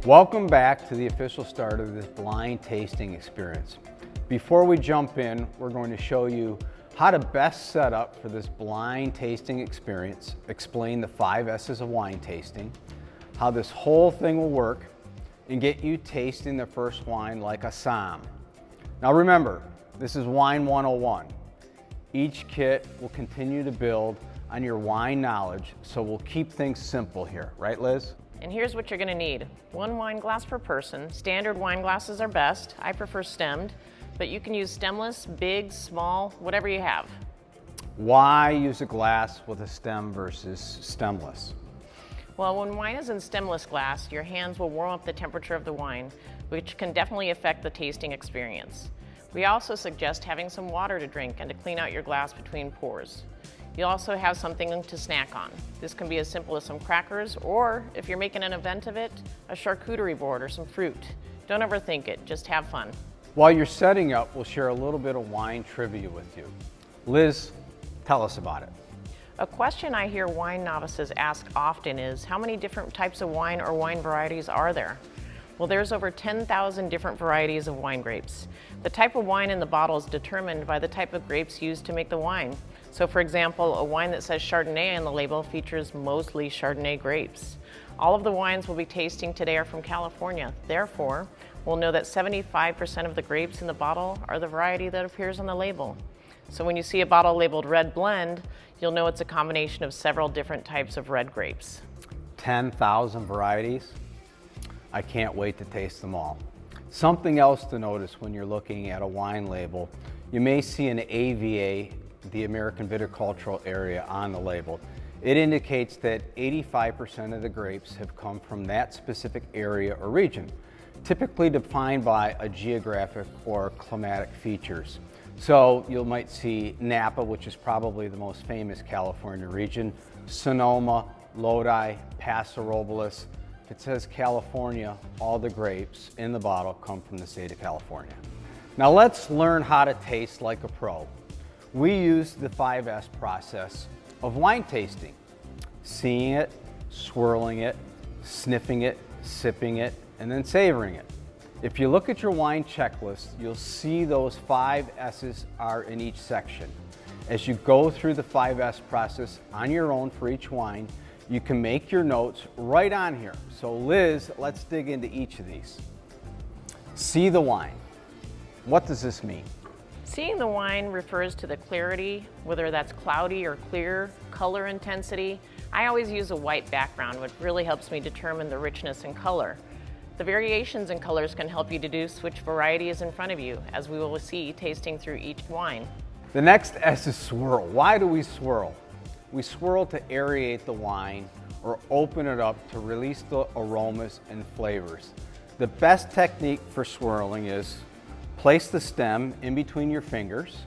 Welcome back to the official start of this blind tasting experience. Before we jump in, we're going to show you how to best set up for this blind tasting experience, explain the 5 S's of wine tasting, how this whole thing will work, and get you tasting the first wine like a som. Now remember, this is Wine 101. Each kit will continue to build on your wine knowledge, so we'll keep things simple here, right Liz? And here's what you're going to need. 1 wine glass per person. Standard wine glasses are best. I prefer stemmed, but you can use stemless, big, small, whatever you have. Why use a glass with a stem versus stemless? Well, when wine is in stemless glass, your hands will warm up the temperature of the wine, which can definitely affect the tasting experience. We also suggest having some water to drink and to clean out your glass between pours. You'll also have something to snack on. This can be as simple as some crackers, or if you're making an event of it, a charcuterie board or some fruit. Don't overthink it, just have fun. While you're setting up, we'll share a little bit of wine trivia with you. Liz, tell us about it. A question I hear wine novices ask often is, how many different types of wine or wine varieties are there? Well, there's over 10,000 different varieties of wine grapes. The type of wine in the bottle is determined by the type of grapes used to make the wine. So for example, a wine that says Chardonnay on the label features mostly Chardonnay grapes. All of the wines we'll be tasting today are from California. Therefore, we'll know that 75% of the grapes in the bottle are the variety that appears on the label. So when you see a bottle labeled red blend, you'll know it's a combination of several different types of red grapes. 10,000 varieties? I can't wait to taste them all. Something else to notice when you're looking at a wine label, you may see an AVA, the American Viticultural Area, on the label. It indicates that 85% of the grapes have come from that specific area or region, typically defined by a geographic or climatic features. So you might see Napa, which is probably the most famous California region, Sonoma, Lodi, Paso Robles. If it says California, all the grapes in the bottle come from the state of California. Now let's learn how to taste like a pro. We use the 5S process of wine tasting: seeing it, swirling it, sniffing it, sipping it, and then savoring it. If you look at your wine checklist, you'll see those 5 S's are in each section. As you go through the 5S process on your own for each wine, you can make your notes right on here. So Liz, let's dig into each of these. See the wine. What does this mean? Seeing the wine refers to the clarity, whether that's cloudy or clear, color intensity. I always use a white background, which really helps me determine the richness and color. The variations in colors can help you deduce which variety is in front of you, as we will see tasting through each wine. The next S is swirl. Why do we swirl? We swirl to aerate the wine or open it up to release the aromas and flavors. The best technique for swirling is place the stem in between your fingers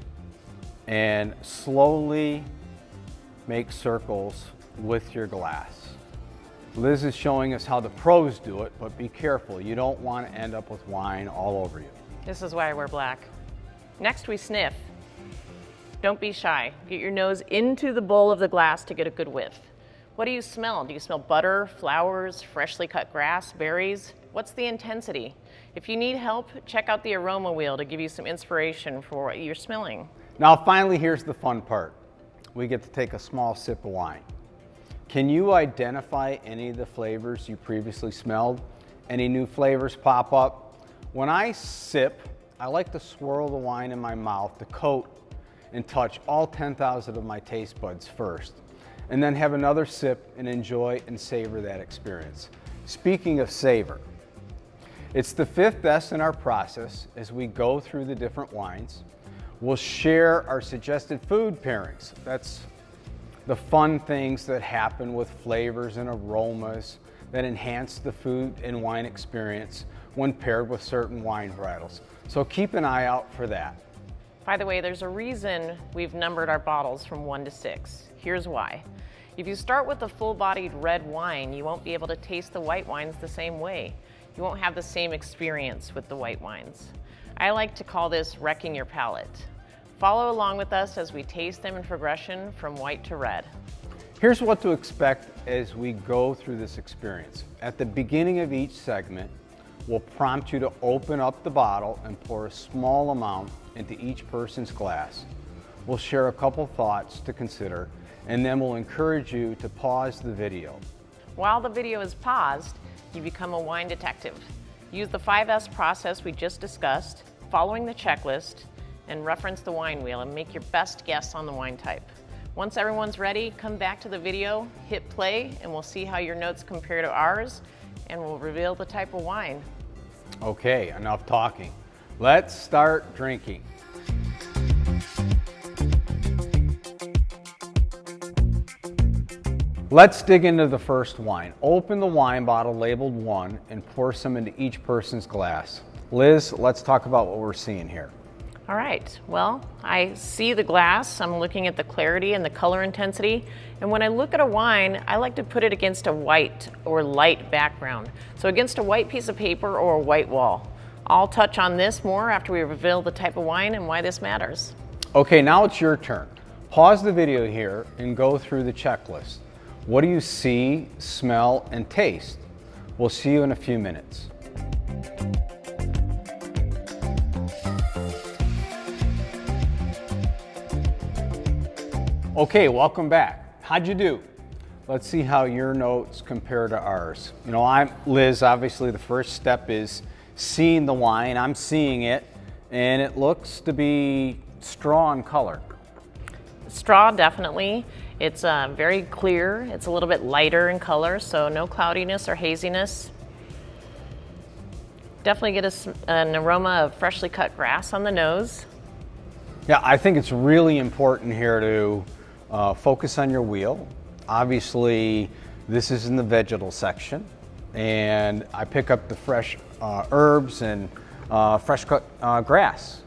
and slowly make circles with your glass. Liz is showing us how the pros do it, but be careful. You don't want to end up with wine all over you. This is why I wear black. Next, we sniff. Don't be shy. Get your nose into the bowl of the glass to get a good whiff. What do you smell? Do you smell butter, flowers, freshly cut grass, berries? What's the intensity? If you need help, check out the aroma wheel to give you some inspiration for what you're smelling. Now finally, here's the fun part. We get to take a small sip of wine. Can you identify any of the flavors you previously smelled? Any new flavors pop up? When I sip, I like to swirl the wine in my mouth to coat and touch all 10,000 of my taste buds first, and then have another sip and enjoy and savor that experience. Speaking of savor, it's the 5th S in our process. As we go through the different wines, we'll share our suggested food pairings. That's the fun things that happen with flavors and aromas that enhance the food and wine experience when paired with certain wine varietals. So keep an eye out for that. By the way, there's a reason we've numbered our bottles from 1 to 6. Here's why. If you start with a full-bodied red wine, you won't be able to taste the white wines the same way. You won't have the same experience with the white wines. I like to call this wrecking your palate. Follow along with us as we taste them in progression from white to red. Here's what to expect as we go through this experience. At the beginning of each segment, we'll prompt you to open up the bottle and pour a small amount into each person's glass. We'll share a couple thoughts to consider, and then we'll encourage you to pause the video. While the video is paused, you become a wine detective. Use the 5S process we just discussed, following the checklist, and reference the wine wheel and make your best guess on the wine type. Once everyone's ready, come back to the video, hit play, and we'll see how your notes compare to ours, and we'll reveal the type of wine. Okay, enough talking. Let's start drinking. Let's dig into the first wine. Open the wine bottle labeled 1 and pour some into each person's glass. Liz, let's talk about what we're seeing here. All right, well, I see the glass, I'm looking at the clarity and the color intensity, and when I look at a wine, I like to put it against a white or light background. So against a white piece of paper or a white wall. I'll touch on this more after we reveal the type of wine and why this matters. Okay, now it's your turn. Pause the video here and go through the checklist. What do you see, smell, and taste? We'll see you in a few minutes. Okay, welcome back. How'd you do? Let's see how your notes compare to ours. You know, I'm Liz, obviously the first step is seeing the wine. I'm seeing it, and it looks to be straw in color. Straw, definitely. It's very clear. It's a little bit lighter in color, so no cloudiness or haziness. Definitely get an aroma of freshly cut grass on the nose. Yeah, I think it's really important here to focus on your wheel. Obviously, this is in the vegetal section, and I pick up the fresh herbs and fresh cut grass.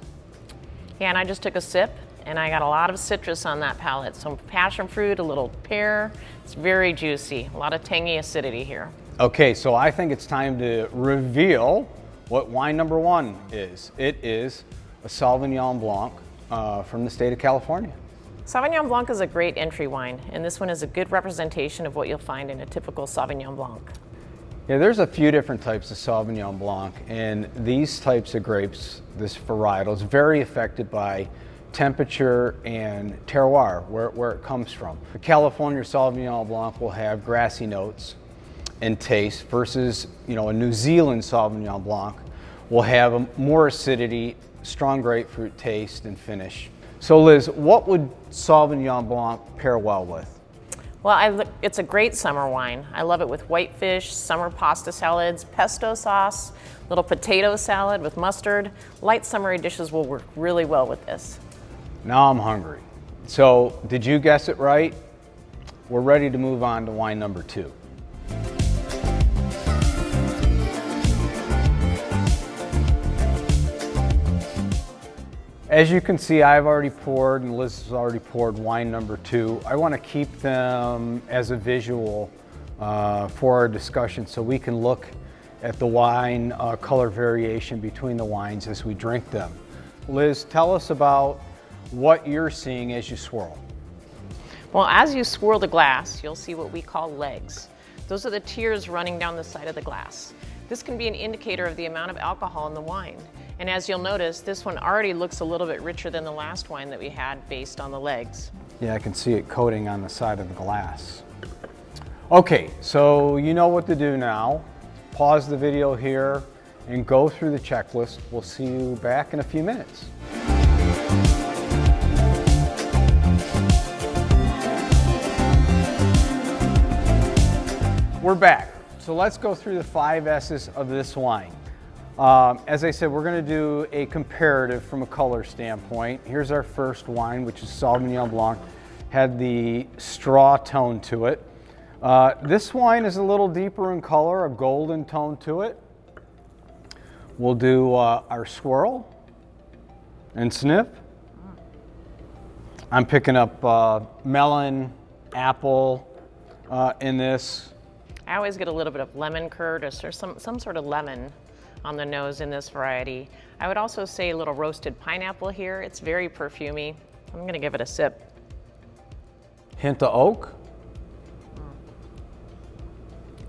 Yeah, and I just took a sip, and I got a lot of citrus on that palate. Some passion fruit, a little pear. It's very juicy, a lot of tangy acidity here. Okay, so I think it's time to reveal what wine number 1 is. It is a Sauvignon Blanc from the state of California. Sauvignon Blanc is a great entry wine, and this one is a good representation of what you'll find in a typical Sauvignon Blanc. Yeah, there's a few different types of Sauvignon Blanc, and these types of grapes, this varietal, is very affected by temperature and terroir, where it comes from. The California Sauvignon Blanc will have grassy notes and taste versus, you know, a New Zealand Sauvignon Blanc will have more acidity, strong grapefruit taste and finish. So Liz, what would Sauvignon Blanc pair well with? Well, it's a great summer wine. I love it with whitefish, summer pasta salads, pesto sauce, little potato salad with mustard. Light summery dishes will work really well with this. Now I'm hungry. So did you guess it right? We're ready to move on to wine number 2. As you can see, I've already poured and Liz has already poured wine number 2. I want to keep them as a visual for our discussion so we can look at the wine color variation between the wines as we drink them. Liz, tell us about what you're seeing as you swirl. Well, as you swirl the glass, you'll see what we call legs. Those are the tears running down the side of the glass. This can be an indicator of the amount of alcohol in the wine. And as you'll notice, this one already looks a little bit richer than the last wine that we had based on the legs. Yeah, I can see it coating on the side of the glass. Okay, so you know what to do now. Pause the video here and go through the checklist. We'll see you back in a few minutes. We're back. So let's go through the 5 S's of this wine. As I said, we're going to do a comparative from a color standpoint. Here's our first wine, which is Sauvignon Blanc. Had the straw tone to it. This wine is a little deeper in color, a golden tone to it. We'll do our swirl and sniff. I'm picking up melon, apple in this. I always get a little bit of lemon curd or some sort of lemon on the nose in this variety. I would also say a little roasted pineapple here. It's very perfumey. I'm gonna give it a sip. Hint of oak.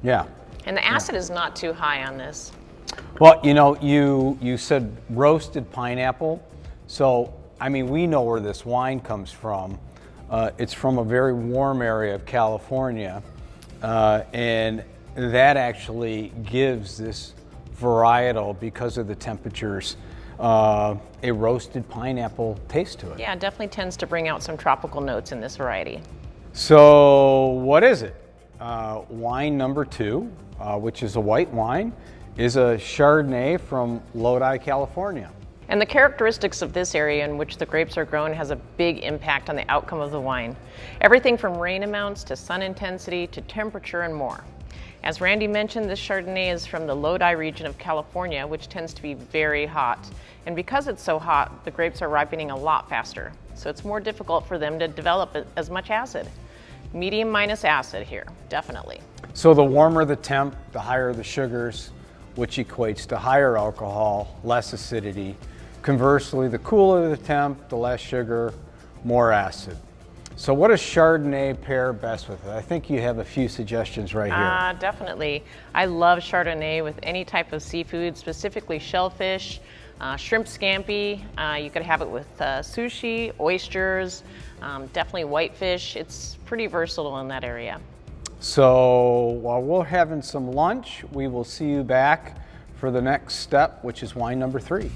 Yeah. And the acid is not too high on this. Well, you know, you said roasted pineapple. So, I mean, we know where this wine comes from. It's from a very warm area of California. And that actually gives this varietal, because of the temperatures, a roasted pineapple taste to it. Yeah, it definitely tends to bring out some tropical notes in this variety. So what is it? Wine number 2, which is a white wine, is a Chardonnay from Lodi, California. And the characteristics of this area in which the grapes are grown has a big impact on the outcome of the wine. Everything from rain amounts to sun intensity to temperature and more. As Randy mentioned, this Chardonnay is from the Lodi region of California, which tends to be very hot. And because it's so hot, the grapes are ripening a lot faster. So it's more difficult for them to develop as much acid. Medium minus acid here, definitely. So the warmer the temp, the higher the sugars, which equates to higher alcohol, less acidity. Conversely, the cooler the temp, the less sugar, more acid. So what does Chardonnay pair best with it? I think you have a few suggestions right here. Definitely. I love Chardonnay with any type of seafood, specifically shellfish, shrimp scampi. You could have it with sushi, oysters, definitely whitefish. It's pretty versatile in that area. So while we're having some lunch, we will see you back for the next step, which is wine number 3.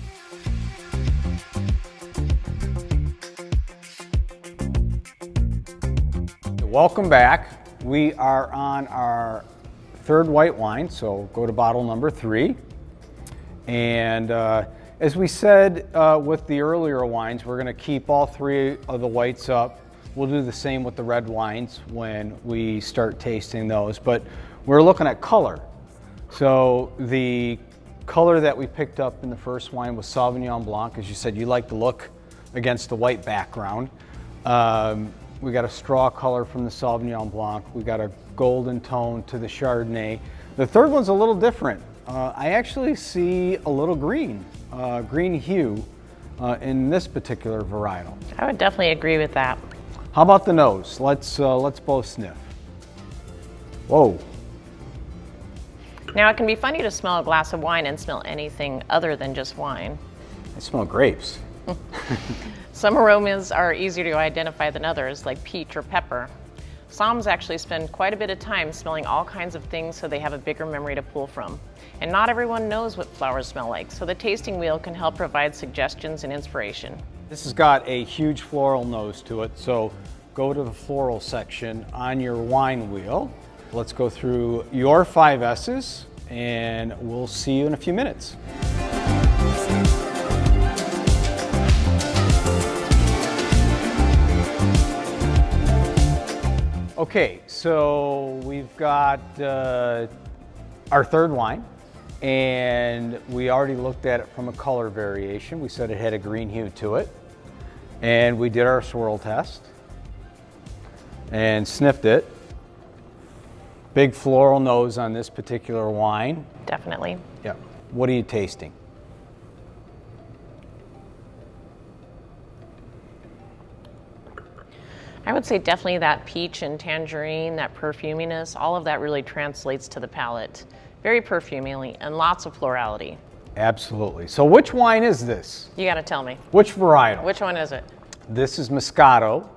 Welcome back. We are on our 3rd white wine, so go to bottle number 3. And as we said with the earlier wines, we're going to keep all 3 of the whites up. We'll do the same with the red wines when we start tasting those, but we're looking at color. So the color that we picked up in the first wine was Sauvignon Blanc. As you said, you like the look against the white background. We got a straw color from the Sauvignon Blanc. We got a golden tone to the Chardonnay. The third one's a little different. I actually see a little green hue in this particular varietal. I would definitely agree with that. How about the nose? Let's both sniff. Whoa. Now, it can be funny to smell a glass of wine and smell anything other than just wine. I smell grapes. Some aromas are easier to identify than others, like peach or pepper. Soms actually spend quite a bit of time smelling all kinds of things so they have a bigger memory to pull from. And not everyone knows what flowers smell like, so the tasting wheel can help provide suggestions and inspiration. This has got a huge floral nose to it, so go to the floral section on your wine wheel. Let's go through your 5 S's, and we'll see you in a few minutes. Okay, so we've got our 3rd wine, and we already looked at it from a color variation. We said it had a green hue to it, and we did our swirl test and sniffed it. Big floral nose on this particular wine. Definitely. Yeah. What are you tasting? I would say definitely that peach and tangerine, that perfuminess, all of that really translates to the palate. Very perfumey and lots of florality. Absolutely. So which wine is this? You gotta tell me. Which varietal? Which one is it? This is Moscato.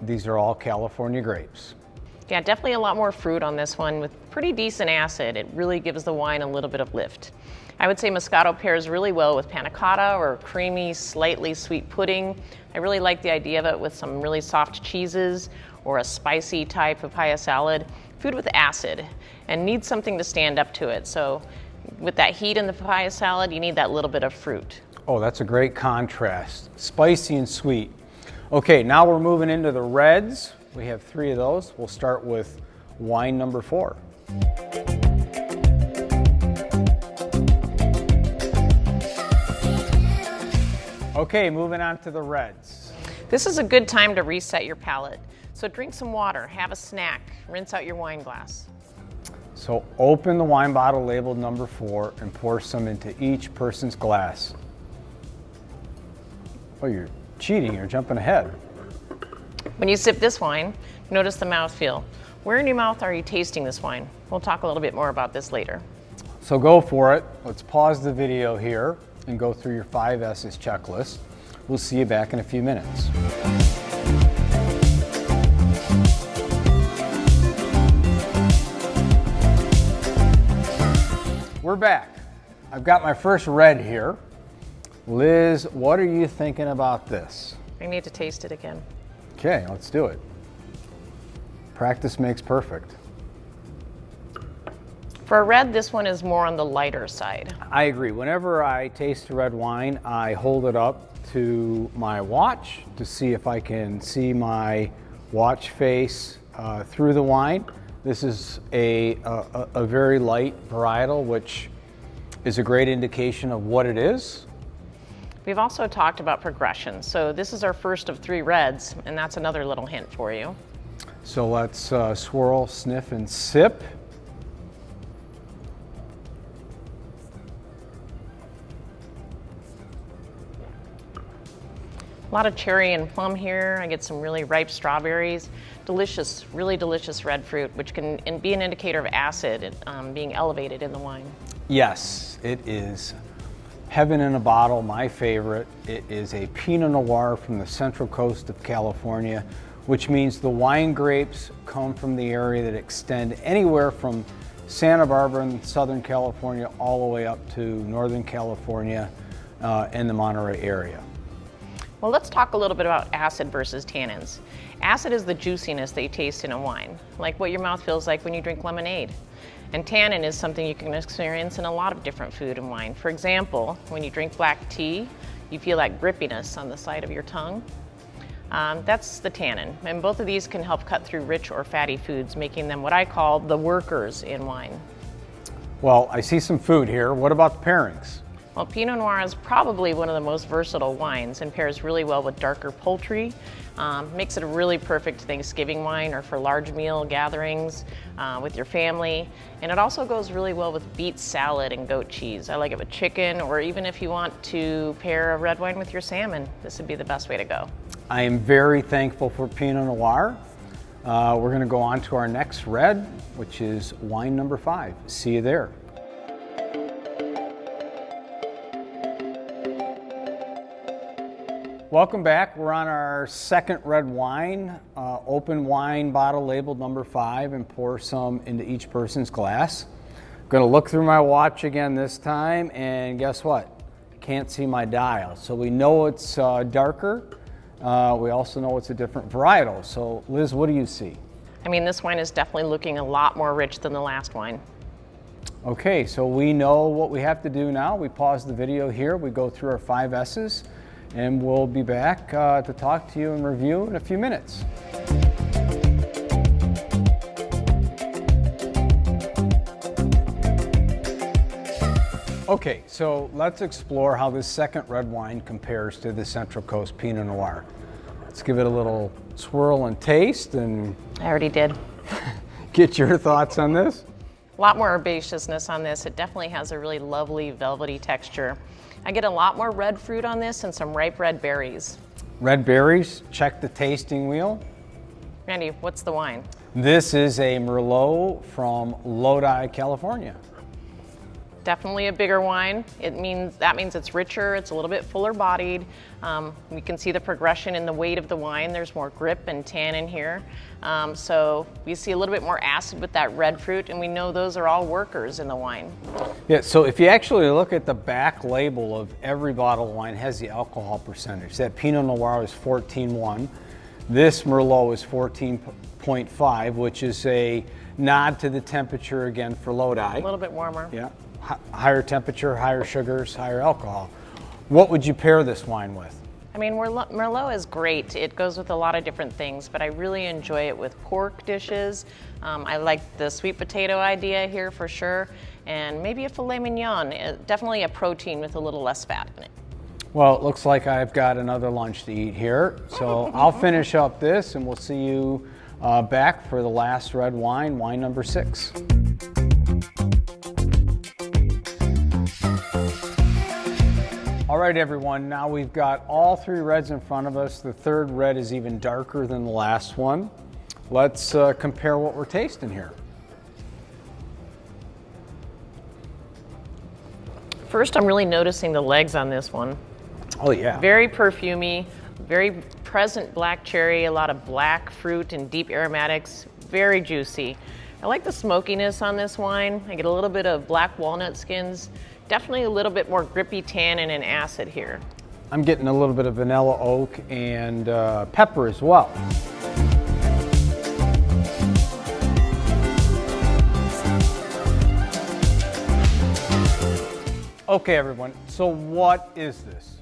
These are all California grapes. Yeah, definitely a lot more fruit on this one with pretty decent acid. It really gives the wine a little bit of lift. I would say Moscato pairs really well with panna cotta or creamy, slightly sweet pudding. I really like the idea of it with some really soft cheeses or a spicy type papaya salad. Food with acid and needs something to stand up to it. So with that heat in the papaya salad, you need that little bit of fruit. Oh, that's a great contrast. Spicy and sweet. Okay, now we're moving into the reds. We have 3 of those. We'll start with wine number 4. Okay, moving on to the reds. This is a good time to reset your palate. So drink some water, have a snack, rinse out your wine glass. So open the wine bottle labeled number 4 and pour some into each person's glass. Oh, you're cheating, you're jumping ahead. When you sip this wine, notice the mouthfeel. Where in your mouth are you tasting this wine? We'll talk a little bit more about this later. So go for it. Let's pause the video here and go through your 5 S's checklist. We'll see you back in a few minutes. We're back. I've got my first red here. Liz, what are you thinking about this? I need to taste it again. Okay, let's do it. Practice makes perfect. For a red, this one is more on the lighter side. I agree. Whenever I taste a red wine, I hold it up to my watch to see if I can see my watch face through the wine. This is a very light varietal, which is a great indication of what it is. We've also talked about progression. So this is our first of 3 reds, and that's another little hint for you. So let's swirl, sniff, and sip. A lot of cherry and plum here. I get some really ripe strawberries. Delicious, really delicious red fruit, which can be an indicator of acid being elevated in the wine. Yes, it is heaven in a bottle, my favorite. It is a Pinot Noir from the central coast of California, which means the wine grapes come from the area that extend anywhere from Santa Barbara in Southern California all the way up to Northern California and the Monterey area. Well, let's talk a little bit about acid versus tannins. Acid is the juiciness that you taste in a wine, like what your mouth feels like when you drink lemonade. And tannin is something you can experience in a lot of different food and wine. For example, when you drink black tea, you feel that grippiness on the side of your tongue. That's the tannin. And both of these can help cut through rich or fatty foods, making them what I call the workers in wine. Well, I see some food here. What about the pairings? Well, Pinot Noir is probably one of the most versatile wines and pairs really well with darker poultry. Makes it a really perfect Thanksgiving wine or for large meal gatherings with your family. And it also goes really well with beet salad and goat cheese. I like it with chicken, or even if you want to pair a red wine with your salmon, this would be the best way to go. I am very thankful for Pinot Noir. We're going to go on to our next red, which is wine number 5. See you there. Welcome back. We're on our second red wine, open wine bottle labeled number 5, and pour some into each person's glass. I'm going to look through my watch again this time, and guess what? Can't see my dial. So we know it's darker. We also know it's a different varietal. So Liz, what do you see? I mean, this wine is definitely looking a lot more rich than the last wine. Okay, so we know what we have to do now. We pause the video here. We go through our 5 S's. And we'll be back to talk to you and review in a few minutes. Okay, so let's explore how this second red wine compares to the Central Coast Pinot Noir. Let's give it a little swirl and taste and I already did. get your thoughts on this. A lot more herbaceousness on this. It definitely has a really lovely velvety texture. I get a lot more red fruit on this and some ripe red berries. Red berries, check the tasting wheel. Randy, what's the wine? This is a Merlot from Lodi, California. Definitely a bigger wine. That means it's richer, it's a little bit fuller bodied. We can see the progression in the weight of the wine. There's more grip and tannin here. So we see a little bit more acid with that red fruit, and we know those are all workers in the wine. Yeah, so if you actually look at the back label of every bottle of wine, it has the alcohol percentage. That Pinot Noir is 14.1. This Merlot is 14.5, which is a nod to the temperature again for Lodi. A little bit warmer. Yeah. Higher temperature, higher sugars, higher alcohol. What would you pair this wine with? I mean, Merlot is great. It goes with a lot of different things, but I really enjoy it with pork dishes. I like the sweet potato idea here for sure, and maybe a filet mignon. Definitely a protein with a little less fat in it. Well, it looks like I've got another lunch to eat here, so I'll finish up this and we'll see you back for the last red wine, wine number 6. All right, everyone, now we've got all 3 reds in front of us. The third red is even darker than the last one. let's compare what we're tasting here. First, I'm really noticing the legs on this one. Oh yeah. Very perfumey, very present black cherry, a lot of black fruit and deep aromatics, very juicy. I like the smokiness on this wine. I get a little bit of black walnut skins, definitely a little bit more grippy tannin and acid here. I'm getting a little bit of vanilla oak and pepper as well. Okay everyone, so what is this?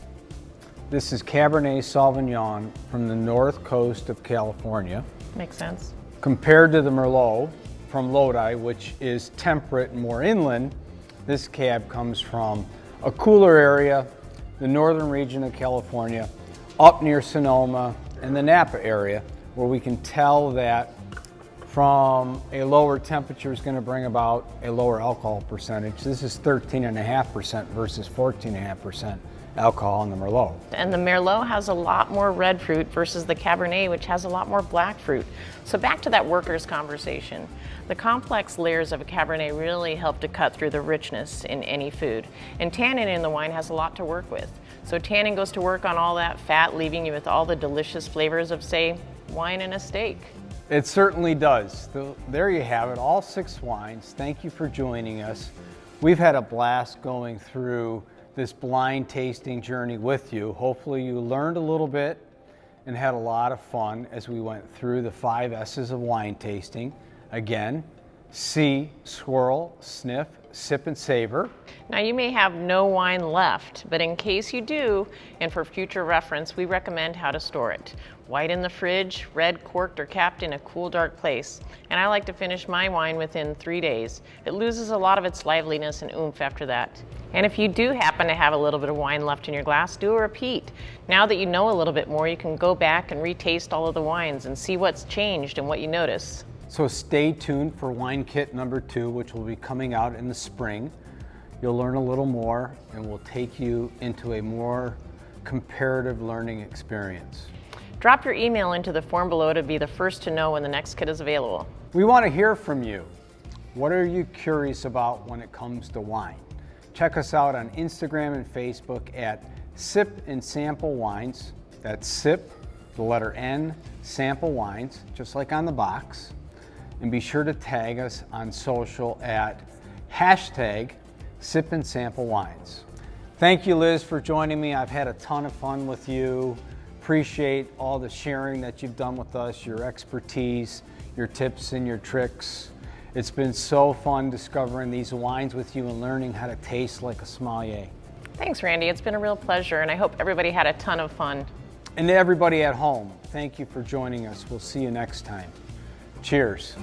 This is Cabernet Sauvignon from the north coast of California. Makes sense. Compared to the Merlot from Lodi, which is temperate and more inland, this cab comes from a cooler area, the northern region of California, up near Sonoma and the Napa area, where we can tell that from a lower temperature is going to bring about a lower alcohol percentage. This is 13.5% versus 14.5% alcohol in the Merlot. And the Merlot has a lot more red fruit versus the Cabernet, which has a lot more black fruit. So back to that workers conversation. The complex layers of a Cabernet really help to cut through the richness in any food. And tannin in the wine has a lot to work with. So tannin goes to work on all that fat, leaving you with all the delicious flavors of, say, wine and a steak. It certainly does. There you have it, all 6 wines. Thank you for joining us. We've had a blast going through this blind tasting journey with you. Hopefully you learned a little bit and had a lot of fun as we went through the 5 S's of wine tasting. Again, see, swirl, sniff, sip, and savor. Now you may have no wine left, but in case you do, and for future reference, we recommend how to store it. White in the fridge, red corked or capped in a cool, dark place. And I like to finish my wine within 3 days. It loses a lot of its liveliness and oomph after that. And if you do happen to have a little bit of wine left in your glass, do a repeat. Now that you know a little bit more, you can go back and retaste all of the wines and see what's changed and what you notice. So stay tuned for wine kit number 2, which will be coming out in the spring. You'll learn a little more and we'll take you into a more comparative learning experience. Drop your email into the form below to be the first to know when the next kit is available. We want to hear from you. What are you curious about when it comes to wine? Check us out on Instagram and Facebook at Sip and Sample Wines. That's Sip, the letter N, Sample Wines, just like on the box. And be sure to tag us on social at hashtag Sip and Sample Wines. Thank you, Liz, for joining me. I've had a ton of fun with you. Appreciate all the sharing that you've done with us, your expertise, your tips and your tricks. It's been so fun discovering these wines with you and learning how to taste like a sommelier. Thanks, Randy. It's been a real pleasure, and I hope everybody had a ton of fun. And to everybody at home, thank you for joining us. We'll see you next time. Cheers.